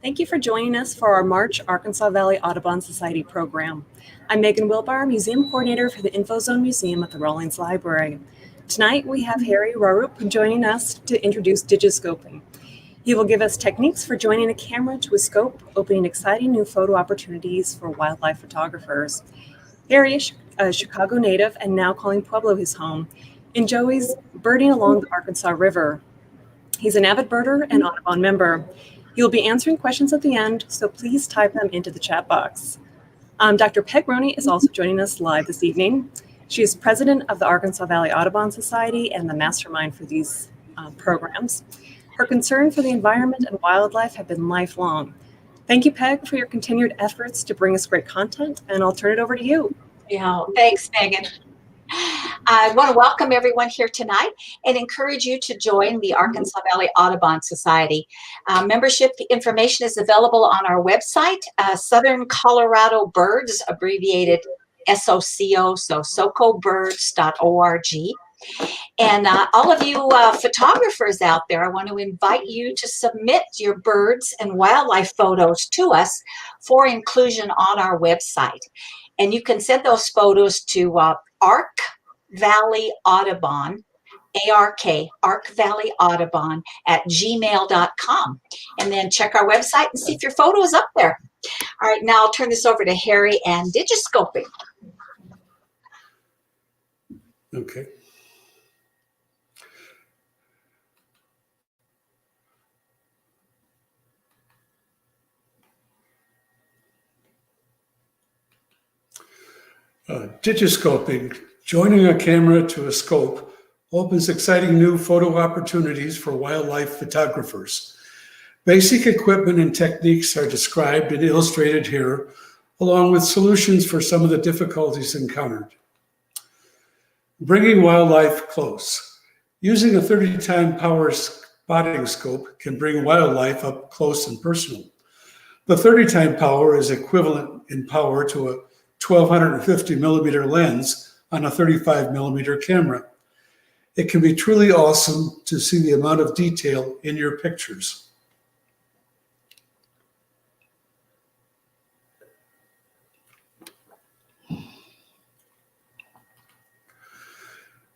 Thank you for joining us for our March Arkansas Valley Audubon Society program. I'm Megan Wilbar, Museum Coordinator for the InfoZone Museum at the Rawlings Library. Tonight we have Harry Rurup joining us to introduce Digiscoping. He will give us techniques for joining a camera to a scope, opening exciting new photo opportunities for wildlife photographers. Harry is a Chicago native and now calling Pueblo his home, enjoys birding along the Arkansas River. He's an avid birder and Audubon member. He'll be answering questions at the end, so please type them into the chat box. Dr. Peg Roney is also joining us live this evening. She is president of the Arkansas Valley Audubon Society and the mastermind for these programs. Her concern for the environment and wildlife have been lifelong. Thank you, Peg, for your continued efforts to bring us great content, and I'll turn it over to you. Yeah, thanks, Megan. I want to welcome everyone here tonight and encourage you to join the Arkansas Valley Audubon Society. Membership information is available on our website, Southern Colorado Birds, abbreviated SOCO, so socobirds.org. And all of you photographers out there, I want to invite you to submit your birds and wildlife photos to us for inclusion on our website. And you can send those photos to Ark Valley Audubon, Ark Valley Audubon @gmail.com. And then check our website and see if your photo is up there. All right, now I'll turn this over to Harry and Digiscoping. Okay. Digiscoping, joining a camera to a scope, opens exciting new photo opportunities for wildlife photographers. Basic equipment and techniques are described and illustrated here, along with solutions for some of the difficulties encountered. Bringing wildlife close. Using a 30-time power spotting scope can bring wildlife up close and personal. The 30-time power is equivalent in power to a 1250 millimeter lens on a 35 millimeter camera. It can be truly awesome to see the amount of detail in your pictures.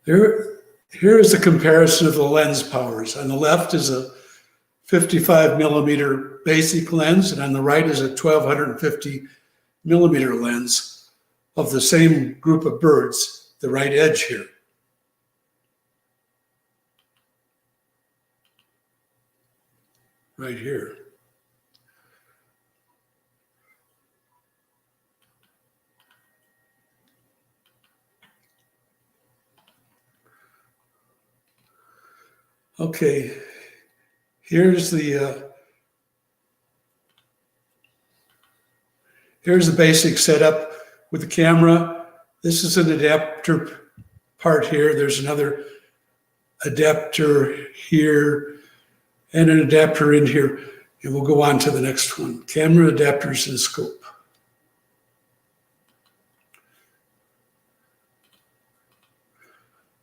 Here is a comparison of the lens powers. On the left is a 55 millimeter basic lens, and on the right is a 1250 millimeter lens of the same group of birds, the right edge here. Right here. Okay, here's the basic setup with the camera. This is an adapter part here. There's another adapter here and an adapter in here. And we'll go on to the next one. Camera, adapters, and scope.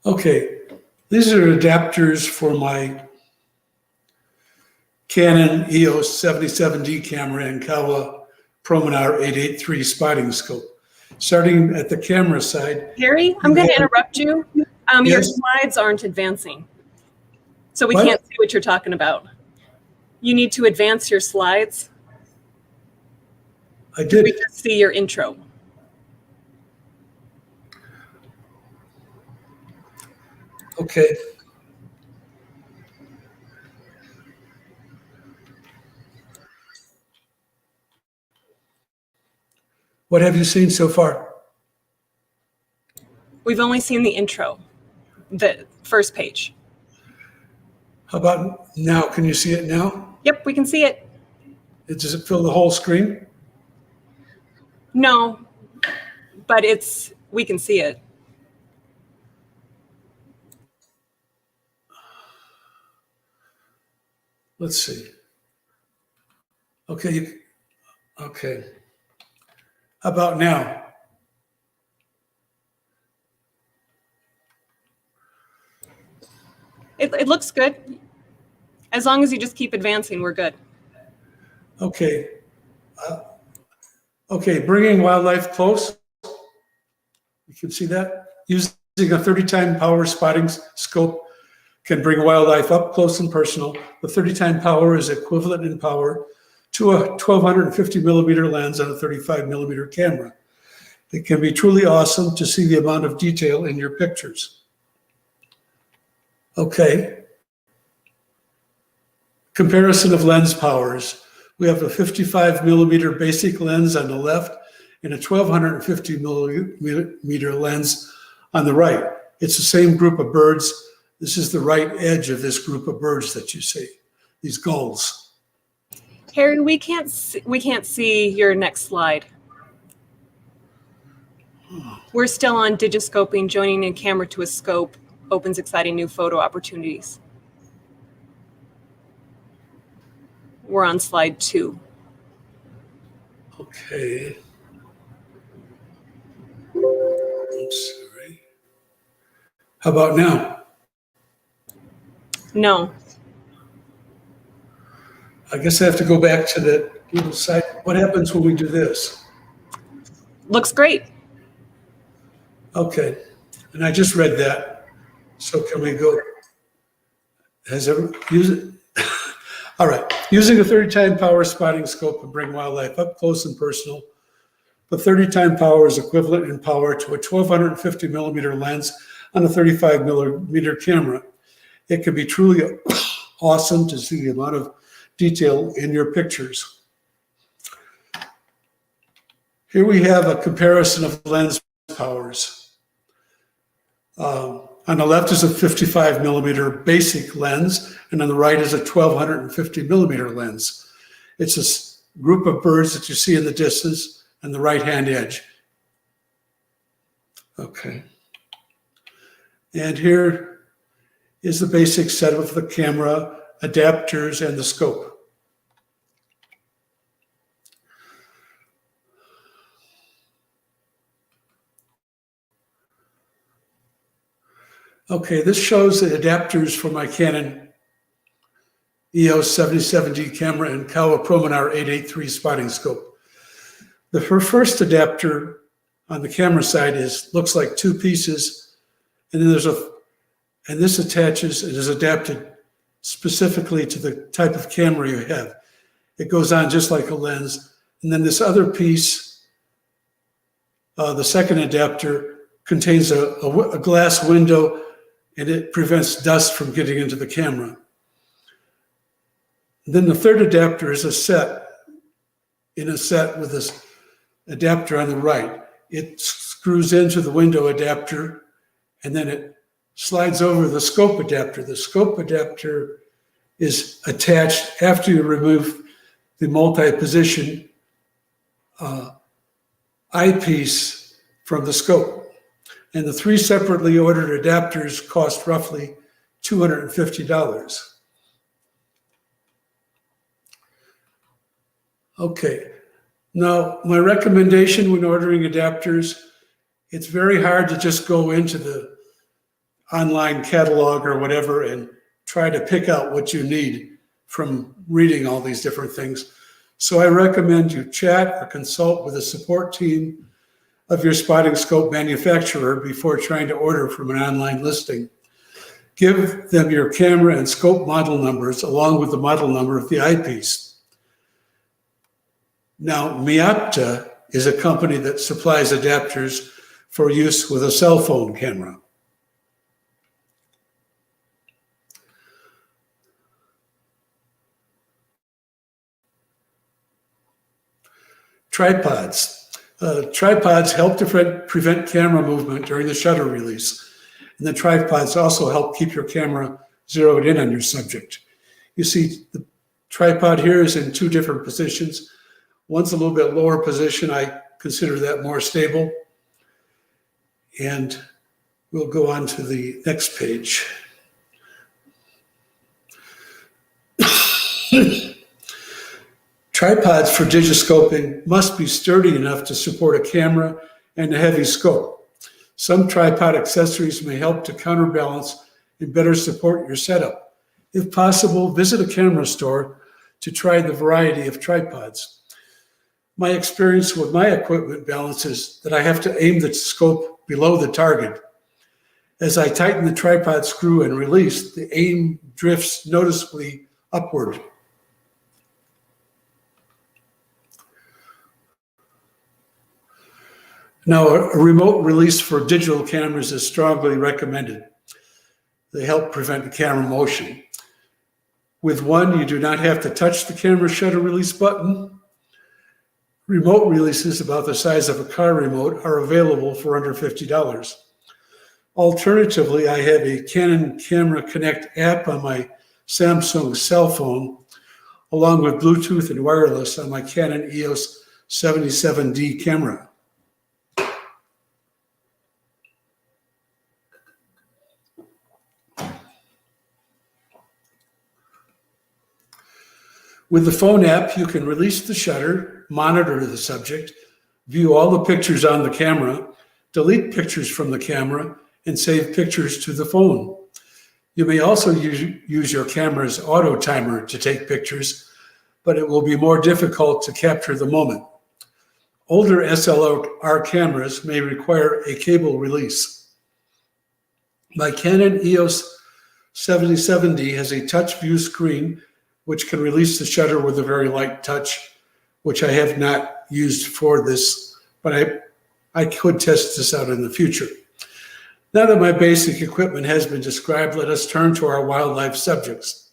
Okay, these are adapters for my Canon EOS 77D camera and Kawa Prominar 883 spotting scope. Starting at the camera side. Harry, I'm going to interrupt you. Your Yes? slides aren't advancing, so we can't see what you're talking about. You need to advance your slides. I did. We just see your intro. Okay. What have you seen so far? We've only seen the intro, the first page. How about now? Can you see it now? Yep, we can see it. Does it fill the whole screen? No, but we can see it. Let's see. Okay. Okay. How about now? It looks good. As long as you just keep advancing, we're good. Okay. Okay, bringing wildlife close. You can see that. Using a 30-time power spotting scope can bring wildlife up close and personal. The 30-time power is equivalent in power to a 1250 millimeter lens on a 35 millimeter camera. It can be truly awesome to see the amount of detail in your pictures. Okay. Comparison of lens powers. We have a 55 millimeter basic lens on the left and a 1250 millimeter lens on the right. It's the same group of birds. This is the right edge of this group of birds that you see, these gulls. Harry, we can't see your next slide. We're still on Digiscoping. Joining a camera to a scope opens exciting new photo opportunities. We're on slide 2. Okay. I'm sorry. How about now? No. I guess I have to go back to the little side. What happens when we do this? Looks great. Okay. And I just read that. So can we go? Has everyone used it? All right. Using a 30-time power spotting scope to bring wildlife up close and personal. The 30-time power is equivalent in power to a 1250 millimeter lens on a 35 millimeter camera. It can be truly awesome to see the amount of detail in your pictures. Here we have a comparison of lens powers. On the left is a 55 millimeter basic lens, and on the right is a 1250 millimeter lens. It's a group of birds that you see in the distance on the right-hand edge. Okay. And here is the basic setup of the camera, adapters, and the scope. Okay, this shows the adapters for my Canon EOS 77D camera and Kawa Prominar 883 spotting scope. The first adapter on the camera side looks like 2 pieces, and then and this attaches, it is adapted specifically to the type of camera you have. It goes on just like a lens. And then this other piece, the second adapter, contains a glass window, and it prevents dust from getting into the camera. And then the third adapter is a set with this adapter on the right. It screws into the window adapter, and then it slides over the scope adapter. The scope adapter is attached after you remove the multi-position eyepiece from the scope. And the 3 separately ordered adapters cost roughly $250. Okay, now my recommendation when ordering adapters, it's very hard to just go into the online catalog or whatever and try to pick out what you need from reading all these different things. So I recommend you chat or consult with a support team of your spotting scope manufacturer before trying to order from an online listing. Give them your camera and scope model numbers along with the model number of the eyepiece. Now, Miapta is a company that supplies adapters for use with a cell phone camera. Tripods. Tripods help to prevent camera movement during the shutter release. And the tripods also help keep your camera zeroed in on your subject. You see the tripod here is in 2 different positions. One's a little bit lower position. I consider that more stable. And we'll go on to the next page. Tripods for digiscoping must be sturdy enough to support a camera and a heavy scope. Some tripod accessories may help to counterbalance and better support your setup. If possible, visit a camera store to try the variety of tripods. My experience with my equipment balances that I have to aim the scope below the target. As I tighten the tripod screw and release, the aim drifts noticeably upward. Now, a remote release for digital cameras is strongly recommended. They help prevent the camera motion. With one, you do not have to touch the camera shutter release button. Remote releases about the size of a car remote are available for under $50. Alternatively, I have a Canon Camera Connect app on my Samsung cell phone, along with Bluetooth and wireless on my Canon EOS 77D camera. With the phone app, you can release the shutter, monitor the subject, view all the pictures on the camera, delete pictures from the camera, and save pictures to the phone. You may also use your camera's auto timer to take pictures, but it will be more difficult to capture the moment. Older SLR cameras may require a cable release. My Canon EOS 77D has a touch view screen which can release the shutter with a very light touch, which I have not used for this, but I could test this out in the future. Now that my basic equipment has been described, let us turn to our wildlife subjects.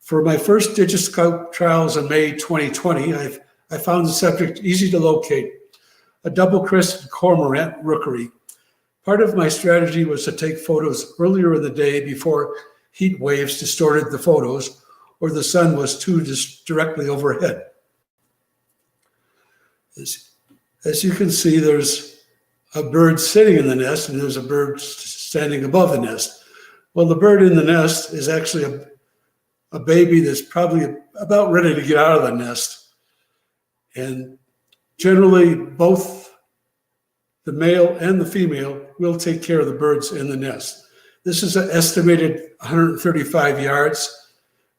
For my first Digiscope trials in May 2020, I found the subject easy to locate, a double-crested cormorant rookery. Part of my strategy was to take photos earlier in the day before heat waves distorted the photos, or the sun was too directly overhead. As you can see, there's a bird sitting in the nest and there's a bird standing above the nest. Well, the bird in the nest is actually a baby that's probably about ready to get out of the nest. And generally, both the male and the female will take care of the birds in the nest. This is an estimated 135 yards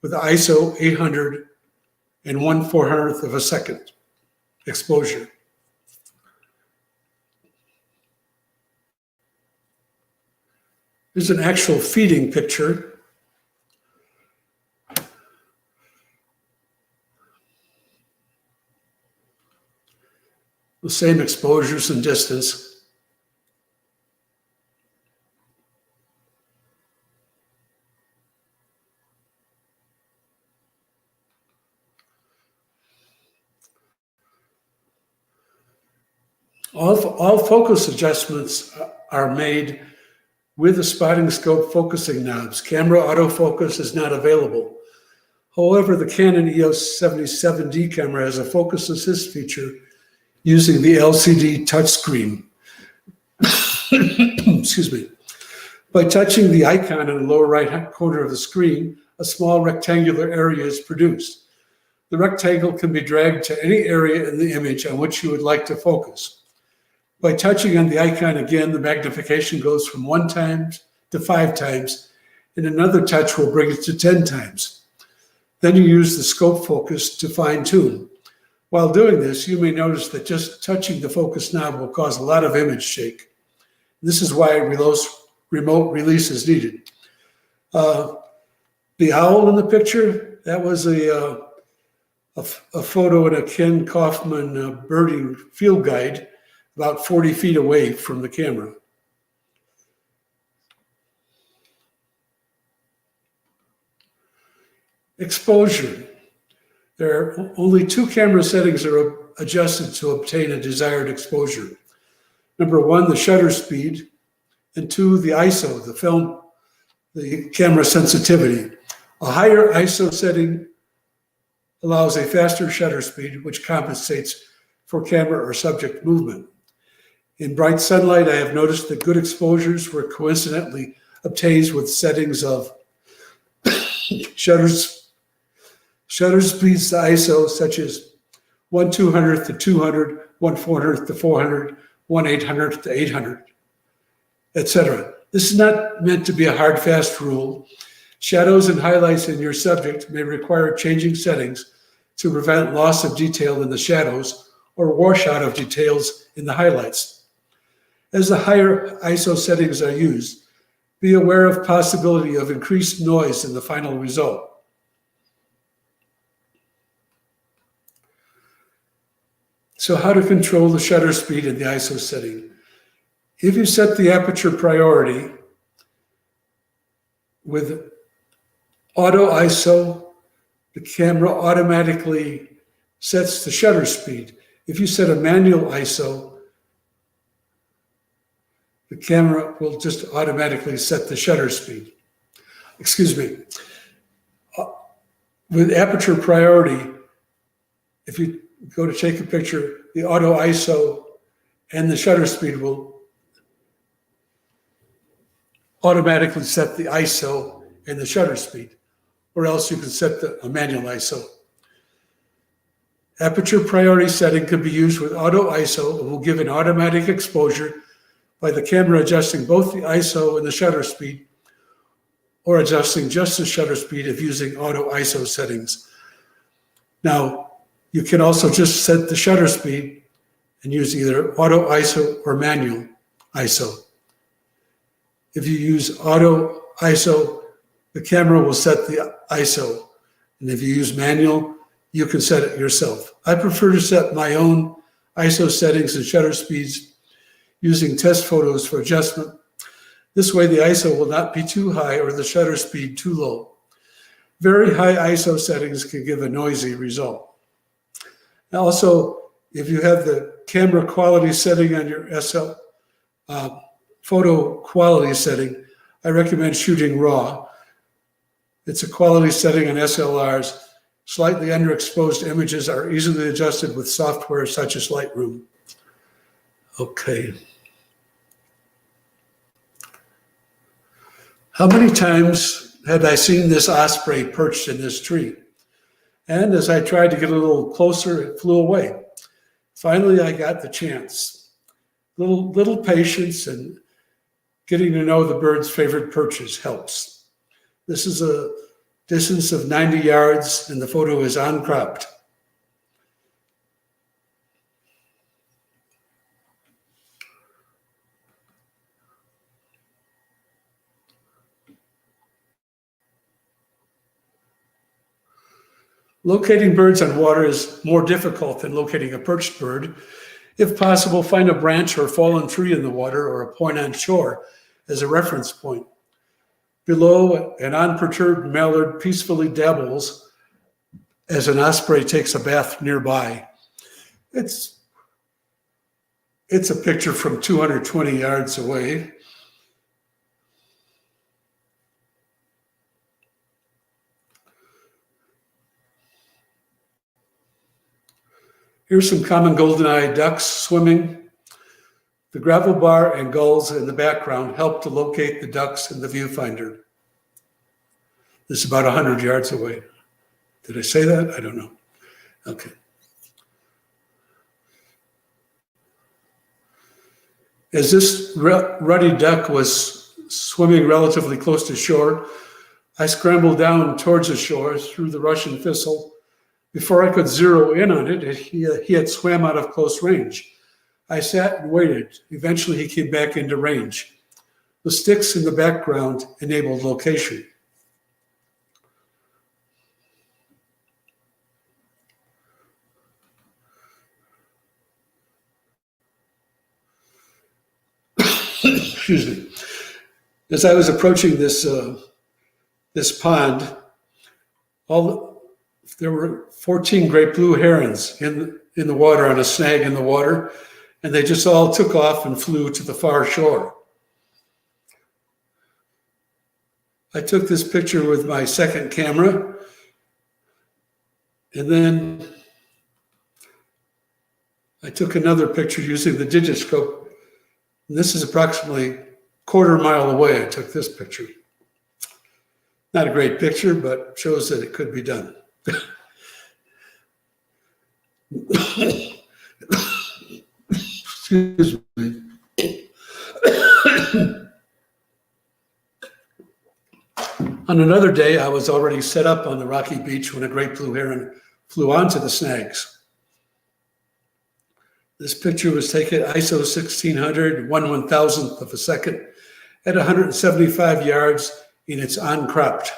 with ISO 800 and 1/400th of a second exposure. Here's an actual feeding picture. The same exposures and distance. All focus adjustments are made with the spotting scope focusing knobs. Camera autofocus is not available. However, the Canon EOS 77D camera has a focus assist feature using the LCD touchscreen. Excuse me. By touching the icon in the lower right corner of the screen, a small rectangular area is produced. The rectangle can be dragged to any area in the image on which you would like to focus. By touching on the icon again, the magnification goes from 1 times to 5 times, and another touch will bring it to 10 times. Then you use the scope focus to fine tune. While doing this, you may notice that just touching the focus knob will cause a lot of image shake. This is why remote release is needed. The owl in the picture, that was a photo in a Ken Kaufman birding field guide, about 40 feet away from the camera. Exposure. There are only 2 camera settings that are adjusted to obtain a desired exposure. Number 1, the shutter speed, and 2, the ISO, the camera sensitivity. A higher ISO setting allows a faster shutter speed, which compensates for camera or subject movement. In bright sunlight, I have noticed that good exposures were coincidentally obtained with settings of shutter speeds to ISO, such as 1/200th to 200, 1/400th to 400, 1/800th to 800, etc. This is not meant to be a hard, fast rule. Shadows and highlights in your subject may require changing settings to prevent loss of detail in the shadows or washout of details in the highlights. As the higher ISO settings are used, be aware of possibility of increased noise in the final result. So how to control the shutter speed in the ISO setting? If you set the aperture priority with auto ISO, the camera automatically sets the shutter speed. If you set a manual ISO, the camera will just automatically set the shutter speed. Excuse me. With aperture priority, if you go to take a picture, the auto ISO and the shutter speed will automatically set the ISO and the shutter speed, or else you can set a manual ISO. Aperture priority setting can be used with auto ISO and will give an automatic exposure by the camera adjusting both the ISO and the shutter speed, or adjusting just the shutter speed if using auto ISO settings. Now, you can also just set the shutter speed and use either auto ISO or manual ISO. If you use auto ISO, the camera will set the ISO. And if you use manual, you can set it yourself. I prefer to set my own ISO settings and shutter speeds using test photos for adjustment. This way the ISO will not be too high or the shutter speed too low. Very high ISO settings can give a noisy result. Now also, if you have the camera quality setting on your photo quality setting, I recommend shooting RAW. It's a quality setting on SLRs. Slightly underexposed images are easily adjusted with software such as Lightroom. Okay. How many times had I seen this osprey perched in this tree? And as I tried to get a little closer, it flew away. Finally, I got the chance. Little patience and getting to know the bird's favorite perches helps. This is a distance of 90 yards and the photo is uncropped. Locating birds on water is more difficult than locating a perched bird. If possible, find a branch or fallen tree in the water or a point on shore as a reference point. Below, an unperturbed mallard peacefully dabbles as an osprey takes a bath nearby. It's a picture from 220 yards away. Here's some common goldeneye ducks swimming. The gravel bar and gulls in the background help to locate the ducks in the viewfinder. This is about 100 yards away. Did I say that? I don't know. Okay. As this ruddy duck was swimming relatively close to shore, I scrambled down towards the shore through the Russian thistle. Before I could zero in on it, he had swam out of close range. I sat and waited. Eventually, he came back into range. The sticks in the background enabled location. Excuse me. As I was approaching this pond, there were 14 great blue herons in the water on a snag in the water, and they just all took off and flew to the far shore. I took this picture with my second camera, and then I took another picture using the Digiscope. And this is approximately a quarter mile away. I took this picture. Not a great picture, but shows that it could be done. Excuse me. On another day, I was already set up on the rocky beach when a great blue heron flew onto the snags. This picture was taken ISO 1600, 1/1000th of a second at 175 yards and it's uncropped.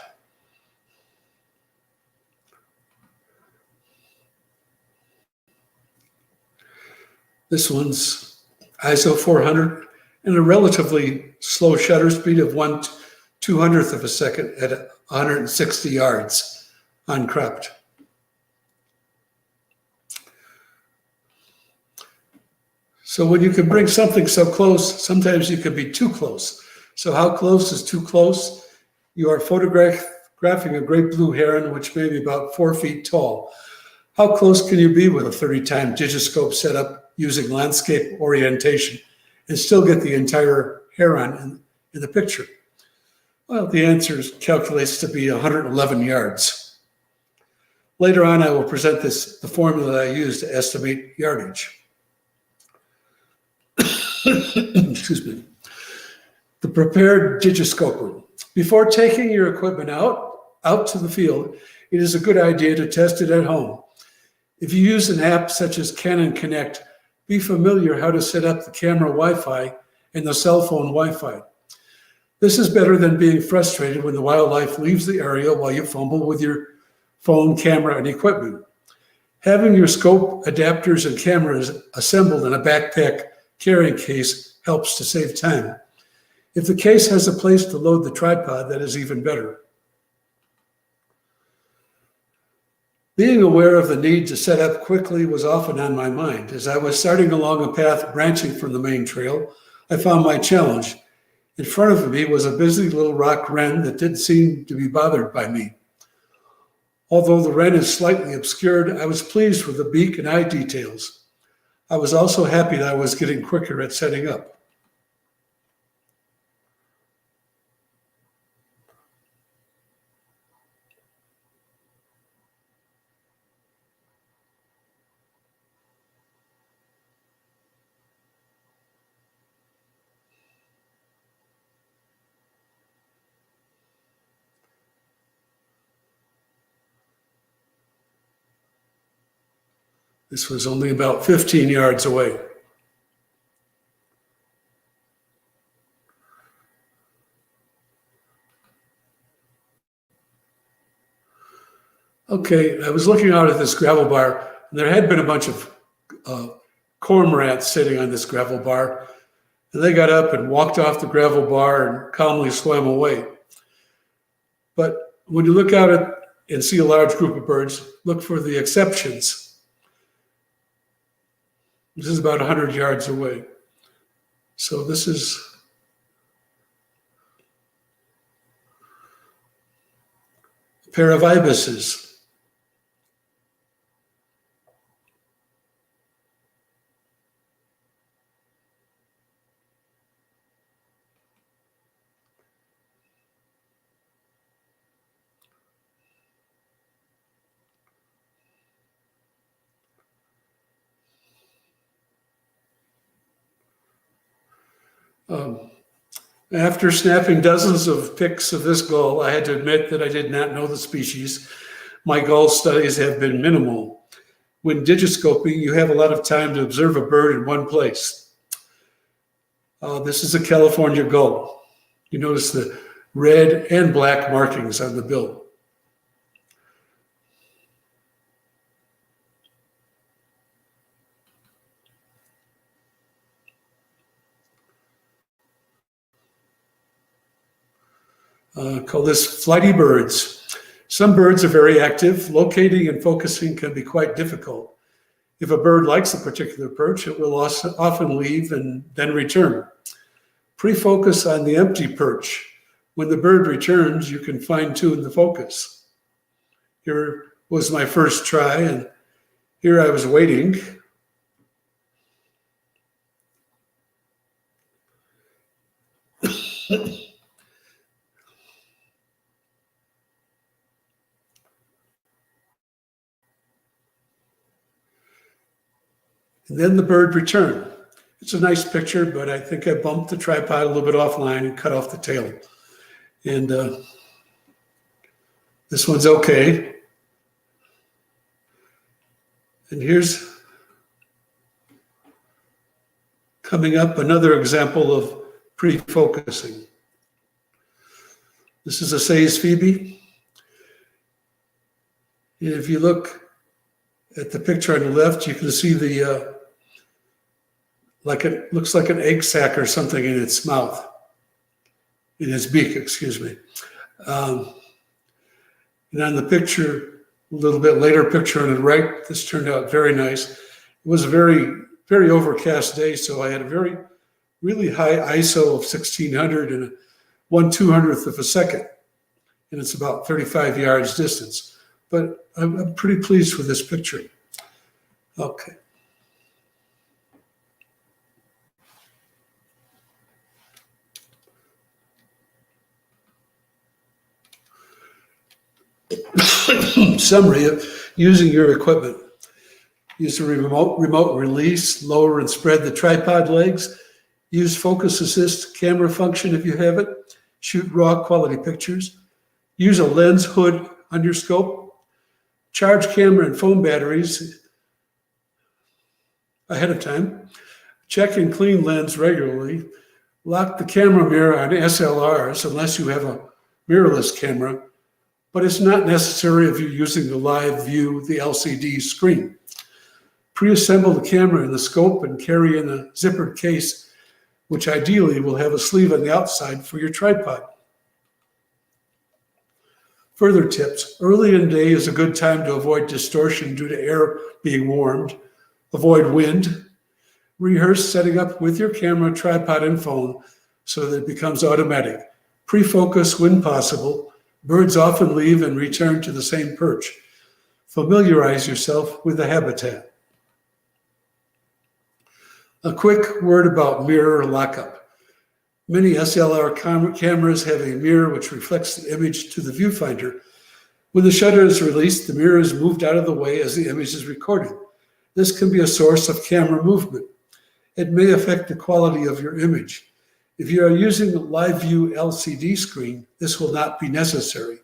This one's ISO 400 and a relatively slow shutter speed of 1/200th of a second at 160 yards, uncropped. So when you can bring something so close, sometimes you can be too close. So how close is too close? You are photographing a great blue heron, which may be about 4 feet tall. How close can you be with a 30-time digiscope setup using landscape orientation and still get the entire heron in the picture? Well, the answer calculates to be 111 yards. Later on, I will present the formula that I use to estimate yardage. Excuse me. The prepared digiscoper. Before taking your equipment out to the field, it is a good idea to test it at home. If you use an app such as Canon Connect, be familiar how to set up the camera Wi-Fi and the cell phone Wi-Fi. This is better than being frustrated when the wildlife leaves the area while you fumble with your phone, camera, and equipment. Having your scope, adapters, and cameras assembled in a backpack carrying case helps to save time. If the case has a place to load the tripod, that is even better. Being aware of the need to set up quickly was often on my mind. As I was starting along a path branching from the main trail, I found my challenge. In front of me was a busy little rock wren that didn't seem to be bothered by me. Although the wren is slightly obscured, I was pleased with the beak and eye details. I was also happy that I was getting quicker at setting up. This was only about 15 yards away. Okay, I was looking out at this gravel bar, and there had been a bunch of cormorants sitting on this gravel bar, and they got up and walked off the gravel bar and calmly swam away. But when you look out at and see a large group of birds, look for the exceptions. This is about 100 yards away. So this is a pair of ibises. After snapping dozens of pics of this gull, I had to admit that I did not know the species. My gull studies have been minimal. When digiscoping, you have a lot of time to observe a bird in one place. This is a California gull. You notice the red and black markings on the bill. Call this Flighty Birds. Some birds are very active. Locating and focusing can be quite difficult. If a bird likes a particular perch, it will often leave and then return. Pre-focus on the empty perch. When the bird returns, you can fine-tune the focus. Here was my first try, and here I was waiting. And then the bird returned. It's a nice picture, but I think I bumped the tripod a little bit offline and cut off the tail. And This one's okay. And here's coming up another example of pre-focusing. This is a Say's Phoebe. And if you look at the picture on the left, you can see the, like it looks like an egg sac or something in its mouth, in its beak, excuse me. And on the picture, a little bit later picture on the right, this turned out very nice. It was a very, very overcast day, so I had a really high ISO of 1600 and a 1/200th of a second. And it's about 35 yards distance. But I'm pretty pleased with this picture. Okay. Summary of using your equipment. Use a remote release, lower and spread the tripod legs. Use focus assist camera function if you have it. Shoot raw quality pictures. Use a lens hood on your scope. Charge camera and phone batteries ahead of time. Check and clean lens regularly. Lock the camera mirror on SLRs unless you have a mirrorless camera, but it's not necessary if you're using the live view, the LCD screen. Pre-assemble the camera in the scope and carry in a zippered case, which ideally will have a sleeve on the outside for your tripod. Further tips: early in the day is a good time to avoid distortion due to air being warmed. Avoid wind. Rehearse setting up with your camera, tripod, and phone so that it becomes automatic. Pre-focus when possible. Birds often leave and return to the same perch. Familiarize yourself with the habitat. A quick word about mirror lockup. Many SLR cameras have a mirror which reflects the image to the viewfinder. When the shutter is released, the mirror is moved out of the way as the image is recorded. This can be a source of camera movement. It may affect the quality of your image. If you are using a live view LCD screen, this will not be necessary.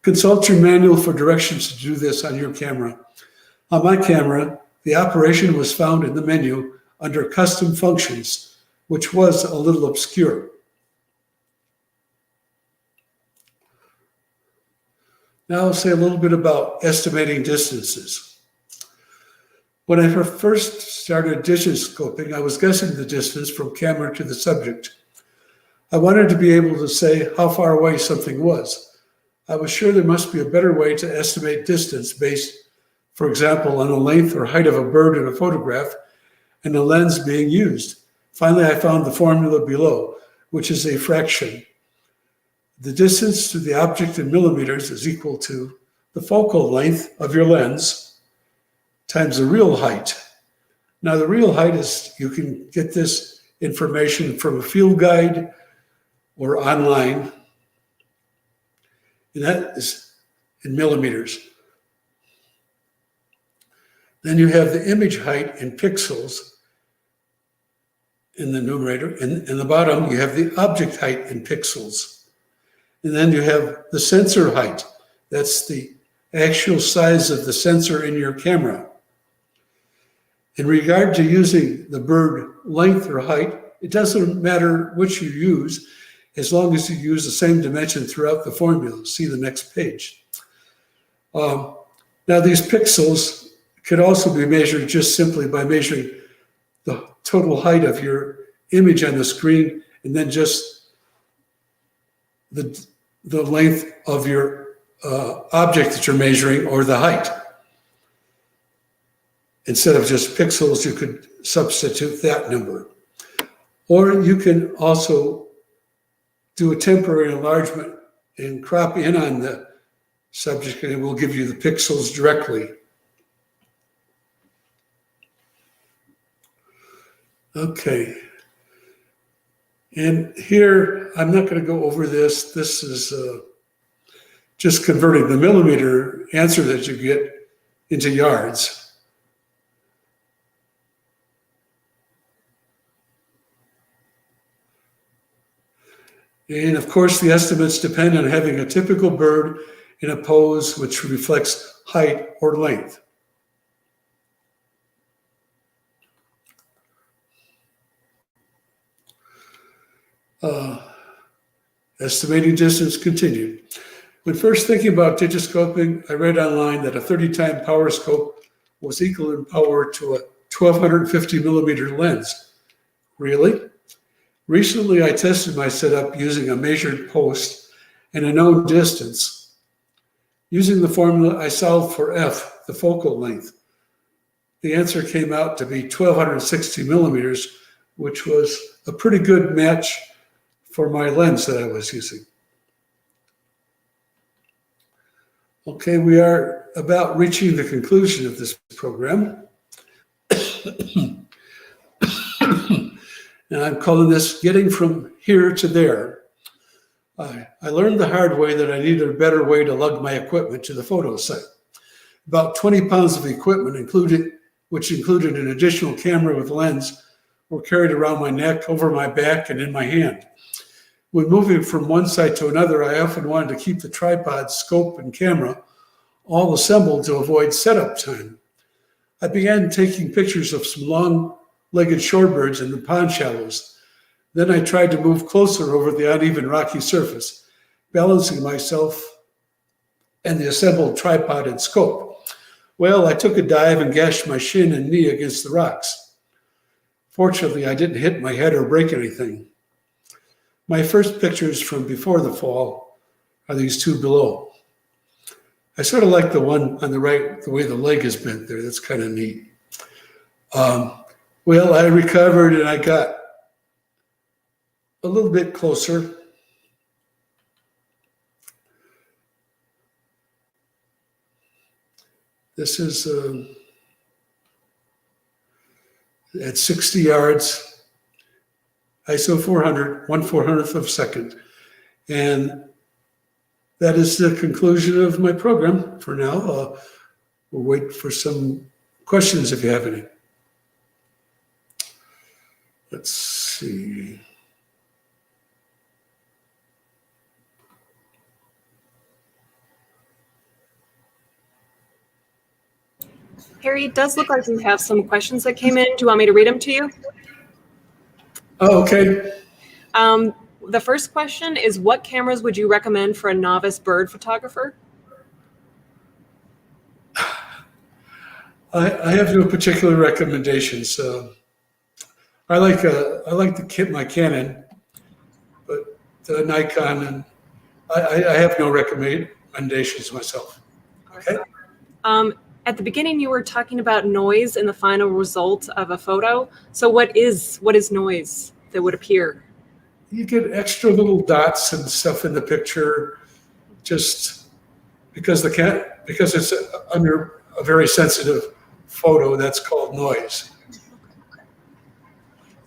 Consult your manual for directions to do this on your camera. On my camera, the operation was found in the menu under custom functions, which was a little obscure. Now I'll say a little bit about estimating distances. When I first started digiscoping, I was guessing the distance from camera to the subject. I wanted to be able to say how far away something was. I was sure there must be a better way to estimate distance based, for example, on the length or height of a bird in a photograph and the lens being used. Finally, I found the formula below, which is a fraction. The distance to the object in millimeters is equal to the focal length of your lens times the real height. Now, the real height is, you can get this information from a field guide or online, and that is in millimeters. Then you have the image height in pixels in the numerator. In the bottom, you have the object height in pixels. And then you have the sensor height. That's the actual size of the sensor in your camera. In regard to using the bird length or height, it doesn't matter which you use, as long as you use the same dimension throughout the formula. See the next page. Now, these pixels could also be measured just simply by measuring the total height of your image on the screen, and then just the length of your object that you're measuring, or the height. Instead of just pixels, you could substitute that number. Or you can also do a temporary enlargement and crop in on the subject, and it will give you the pixels directly. Okay. And here, I'm not going to go over this. This is just converting the millimeter answer that you get into yards. And of course, the estimates depend on having a typical bird in a pose which reflects height or length. Estimating distance continued. When first thinking about digiscoping, I read online that a 30-time power scope was equal in power to a 1250 millimeter lens. Really? Recently, I tested my setup using a measured post and a known distance. Using the formula, I solved for f, the focal length. The answer came out to be 1260 millimeters, which was a pretty good match for my lens that I was using. Okay, we are about reaching the conclusion of this program. And I'm calling this Getting From Here to There. I learned the hard way that I needed a better way to lug my equipment to the photo site. About 20 pounds of equipment, which included an additional camera with lens, were carried around my neck, over my back, and in my hand. When moving from one site to another, I often wanted to keep the tripod, scope, and camera all assembled to avoid setup time. I began taking pictures of some long-legged shorebirds in the pond shallows. Then I tried to move closer over the uneven rocky surface, balancing myself and the assembled tripod and scope. Well, I took a dive and gashed my shin and knee against the rocks. Fortunately, I didn't hit my head or break anything. My first pictures from before the fall are these two below. I sort of like the one on the right, the way the leg is bent there. That's kind of neat. Well, I recovered and I got a little bit closer. This is at 60 yards. ISO 400, 1/400th of a second. And that is the conclusion of my program for now. We'll wait for some questions if you have any. Let's see. Harry, it does look like we have some questions that came in. Do you want me to read them to you? Oh, okay. The first question is, what cameras would you recommend for a novice bird photographer? I have no particular recommendations. I like my Canon, but the Nikon, and I have no recommendations myself. Okay. At the beginning, you were talking about noise in the final result of a photo. So what is noise that would appear? You get extra little dots and stuff in the picture, just because it's under a very sensitive photo. That's called noise.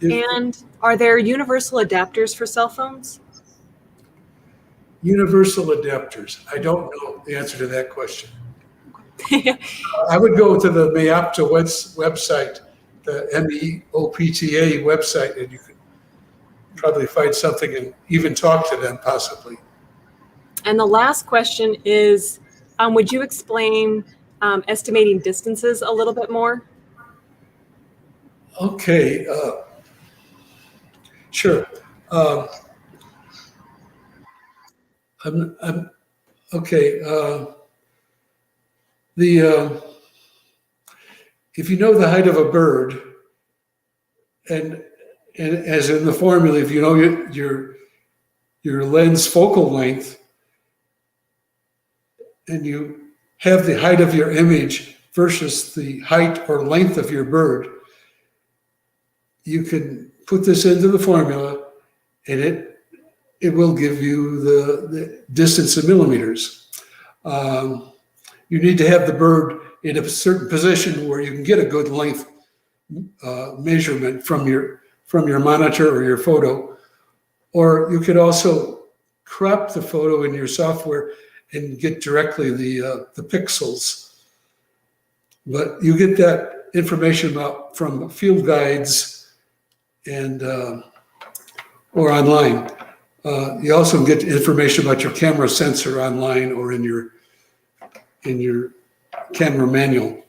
And are there universal adapters for cell phones? Universal adapters. I don't know the answer to that question. I would go to the MEOPTA website, the MEOPTA website, and you could probably find something and even talk to them possibly. And the last question is, would you explain estimating distances a little bit more? Okay, sure. If you know the height of a bird, and as in the formula, if you know your lens focal length, and you have the height of your image versus the height or length of your bird, you can put this into the formula, and it will give you the distance in millimeters. You need to have the bird in a certain position where you can get a good length measurement from your monitor or your photo. Or you could also crop the photo in your software and get directly the pixels. But you get that information from field guides and or online. You also get information about your camera sensor online or in your in your camera manual.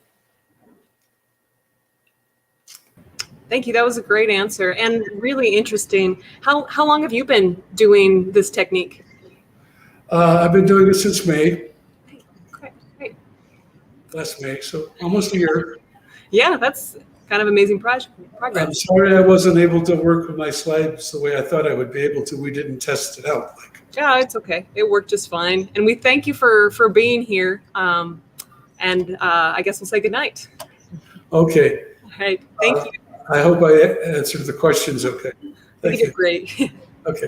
Thank you. That was a great answer and really interesting. How long have you been doing this technique? I've been doing it since May, Great. last May, so almost a year. Yeah, that's kind of amazing I'm progress. sorry I wasn't able to work with my slides the way I thought I would be able to. We didn't test it out. Yeah, it's okay. It worked just fine. And we thank you for being here. And I guess we'll say goodnight. Okay. All right. Thank you. I hope I answered the questions okay. I Thank think you're you. great. Okay.